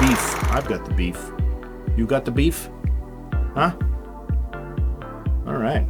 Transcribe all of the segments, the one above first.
Beef. I've got the beef. You got the beef? Huh? All right.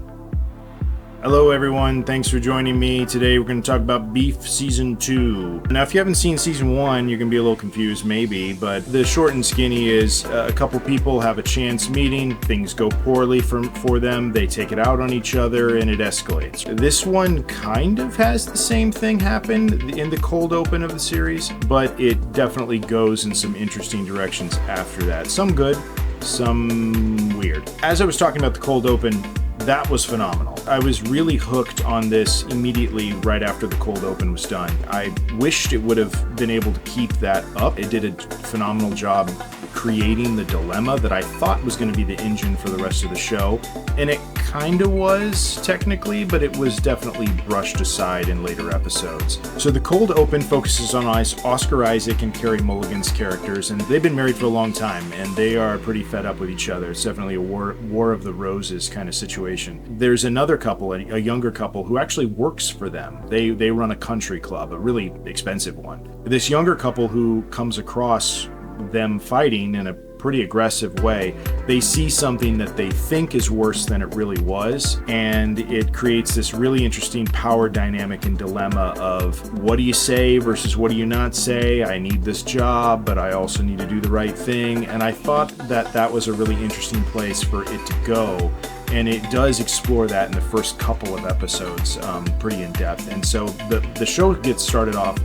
Hello, everyone. Thanks for joining me. Today, we're going to talk about Beef Season 2. Now, if you haven't seen Season 1, you're going to be a little confused, maybe, but the short and skinny is a couple people have a chance meeting, things go poorly for them, they take it out on each other, and it escalates. This one kind of has the same thing happen in the cold open of the series, but it definitely goes in some interesting directions after that. Some good, some weird. As I was talking about the cold open, that was phenomenal. I was really hooked on this immediately right after the cold open was done. I wished it would have been able to keep that up. It did a phenomenal job creating the dilemma that I thought was going to be the engine for the rest of the show. And it kind of was, technically, but it was definitely brushed aside in later episodes. So the cold open focuses on Oscar Isaac and Carey Mulligan's characters, and they've been married for a long time, and they are pretty fed up with each other. It's definitely a war of the roses kind of situation. There's another couple, a younger couple, who actually works for them. They run a country club, a really expensive one. This younger couple who comes across them fighting in a pretty aggressive way, they see something that they think is worse than it really was, and it creates this really interesting power dynamic and dilemma of what do you say versus what do you not say. I need this job, but I also need to do the right thing, and I thought that that was a really interesting place for it to go. And it does explore that in the first couple of episodes pretty in depth. And so the show gets started off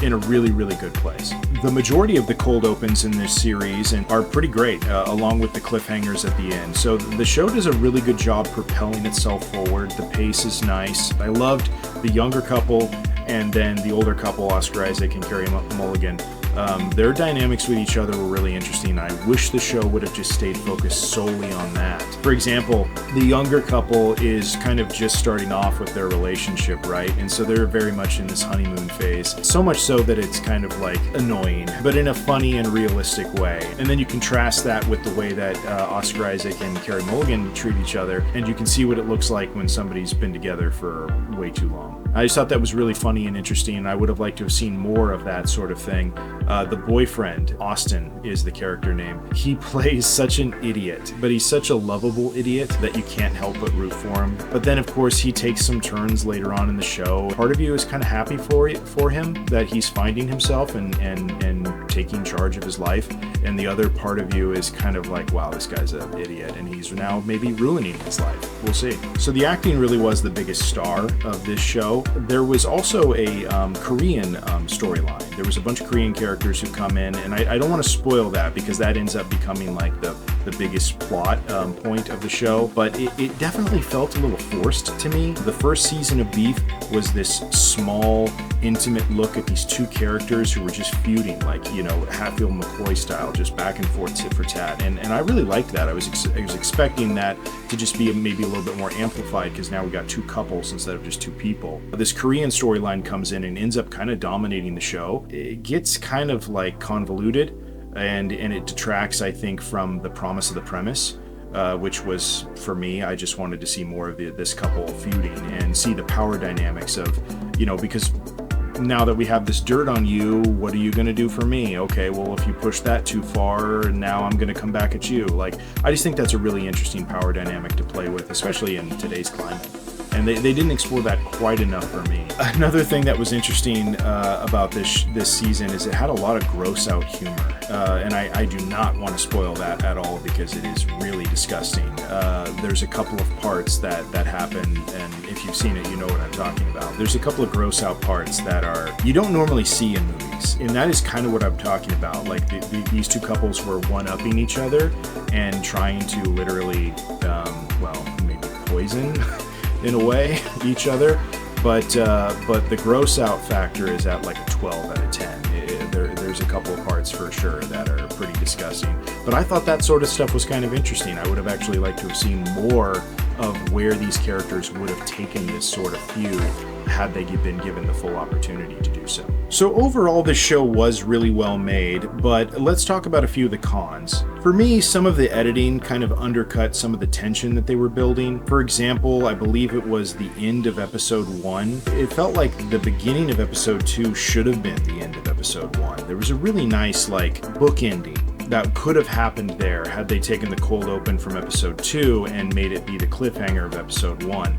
in a really, really good place. The majority of the cold opens in this series are pretty great, along with the cliffhangers at the end. So the show does a really good job propelling itself forward. The pace is nice. I loved the younger couple and then the older couple, Oscar Isaac and Carey Mulligan. Their dynamics with each other were really interesting. I wish the show would have just stayed focused solely on that. For example, the younger couple is kind of just starting off with their relationship, right? And so they're very much in this honeymoon phase. So much so that it's kind of like annoying, but in a funny and realistic way. And then you contrast that with the way that Oscar Isaac and Carey Mulligan treat each other, and you can see what it looks like when somebody's been together for way too long. I just thought that was really funny and interesting, and I would have liked to have seen more of that sort of thing. The boyfriend, Austin is the character name. He plays such an idiot, but he's such a lovable idiot that you can't help but root for him. But then, of course, he takes some turns later on in the show. Part of you is kind of happy for him that he's finding himself and taking charge of his life, and the other part of you is kind of like, wow, this guy's an idiot, and he's now maybe ruining his life. We'll see. So the acting really was the biggest star of this show. There was also a Korean storyline. There was a bunch of Korean characters who come in, and I don't want to spoil that because that ends up becoming like the biggest plot point of the show, but it definitely felt a little forced to me. The first season of Beef was this small, intimate look at these two characters who were just feuding, like, you know, Hatfield McCoy style, just back and forth, tit for tat, and I really liked that. I was expecting that to just be maybe a little bit more amplified because now we got two couples instead of just two people. This Korean storyline comes in and ends up kind of dominating the show. It gets kind of like convoluted, and it detracts, I think, from the promise of the premise, which was, for me, I just wanted to see more of this couple feuding and see the power dynamics of, you know, because now that we have this dirt on you, what are you going to do for me? Okay, well, if you push that too far, now I'm going to come back at you. Like, I just think that's a really interesting power dynamic to play with, especially in today's climate. And they didn't explore that quite enough for me. Another thing that was interesting about this season is it had a lot of gross out humor. And I do not want to spoil that at all because it is really disgusting. There's a couple of parts that happen, and if you've seen it, you know what I'm talking about. There's a couple of gross out parts that you don't normally see in movies. And that is kind of what I'm talking about. Like these two couples were one-upping each other and trying to literally, maybe poison in a way each other, but the gross out factor is at like a 12 out of 10. There's a couple of parts for sure that are pretty disgusting, but I thought that sort of stuff was kind of interesting. I would have actually liked to have seen more of where these characters would have taken this sort of feud had they been given the full opportunity to do so. So overall, this show was really well made, but let's talk about a few of the cons. For me, some of the editing kind of undercut some of the tension that they were building. For example, I believe it was the end of episode 1. It felt like the beginning of episode 2 should have been the end of episode 1. There was a really nice, book ending that could have happened there had they taken the cold open from episode 2 and made it be the cliffhanger of episode 1.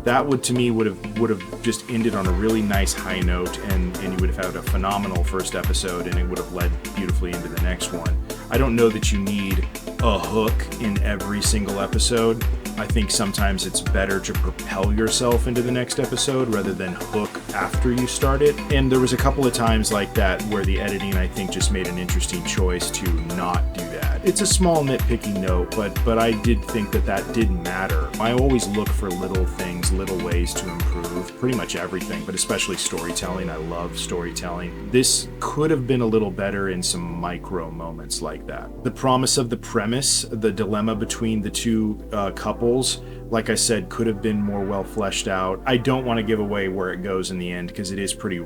That would have just ended on a really nice high note, and you would have had a phenomenal first episode, and it would have led beautifully into the next one. I don't know that you need a hook in every single episode. I think sometimes it's better to propel yourself into the next episode rather than hook after you start it. And there was a couple of times like that where the editing, I think, just made an interesting choice to not do that. It's a small nitpicky note, but I did think that did matter. I always look for little things, little ways to improve pretty much everything, but especially storytelling. I love storytelling. This could have been a little better in some micro moments like that. The promise of the premise, the dilemma between the two couples, like I said, could have been more well fleshed out. I don't want to give away where it goes in the end because it is pretty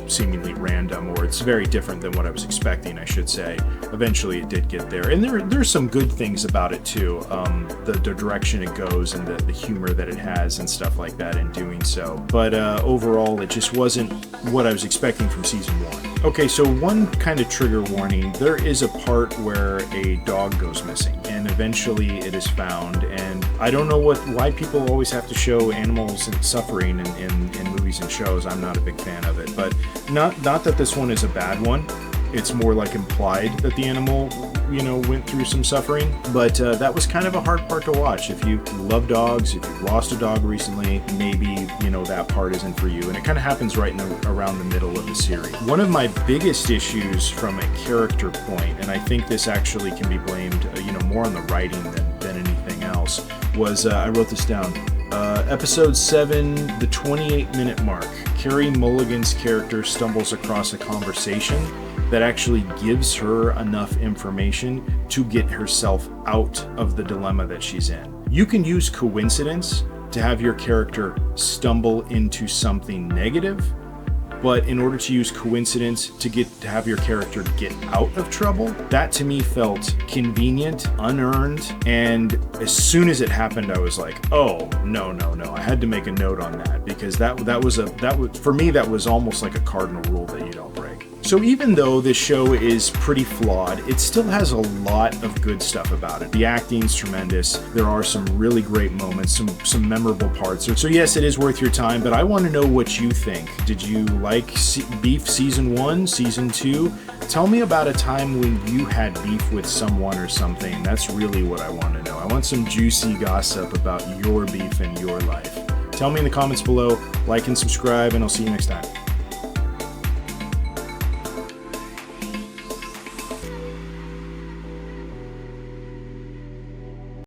seemingly random, or it's very different than what I was expecting, I should say. Eventually it did get there, and there's some good things about it too. The direction it goes and the humor that it has and stuff like that in doing so. But overall, it just wasn't what I was expecting from season 1. Okay, so one kind of trigger warning. There is a part where a dog goes missing, and eventually it is found, and I don't know why people always have to show animals suffering in movies and shows. I'm not a big fan of it, but not that this one is a bad one. It's more like implied that the animal, went through some suffering. But that was kind of a hard part to watch. If you love dogs, if you've lost a dog recently, maybe, that part isn't for you. And it kind of happens right around the middle of the series. One of my biggest issues from a character point, and I think this actually can be blamed, more on the writing than anything else, was, I wrote this down, episode 7, the 28-minute mark. Carey Mulligan's character stumbles across a conversation that actually gives her enough information to get herself out of the dilemma that she's in. You can use coincidence to have your character stumble into something negative, but in order to use coincidence to have your character get out of trouble, that to me felt convenient, unearned, and as soon as it happened, I was like, oh, no. I had to make a note on that, because that was for me, that was almost like a cardinal rule that you don't break. So even though this show is pretty flawed, it still has a lot of good stuff about it. The acting's tremendous. There are some really great moments, some memorable parts. So yes, it is worth your time, but I want to know what you think. Did you like Beef Season 1, Season 2? Tell me about a time when you had beef with someone or something. That's really what I want to know. I want some juicy gossip about your beef in your life. Tell me in the comments below, like and subscribe, and I'll see you next time.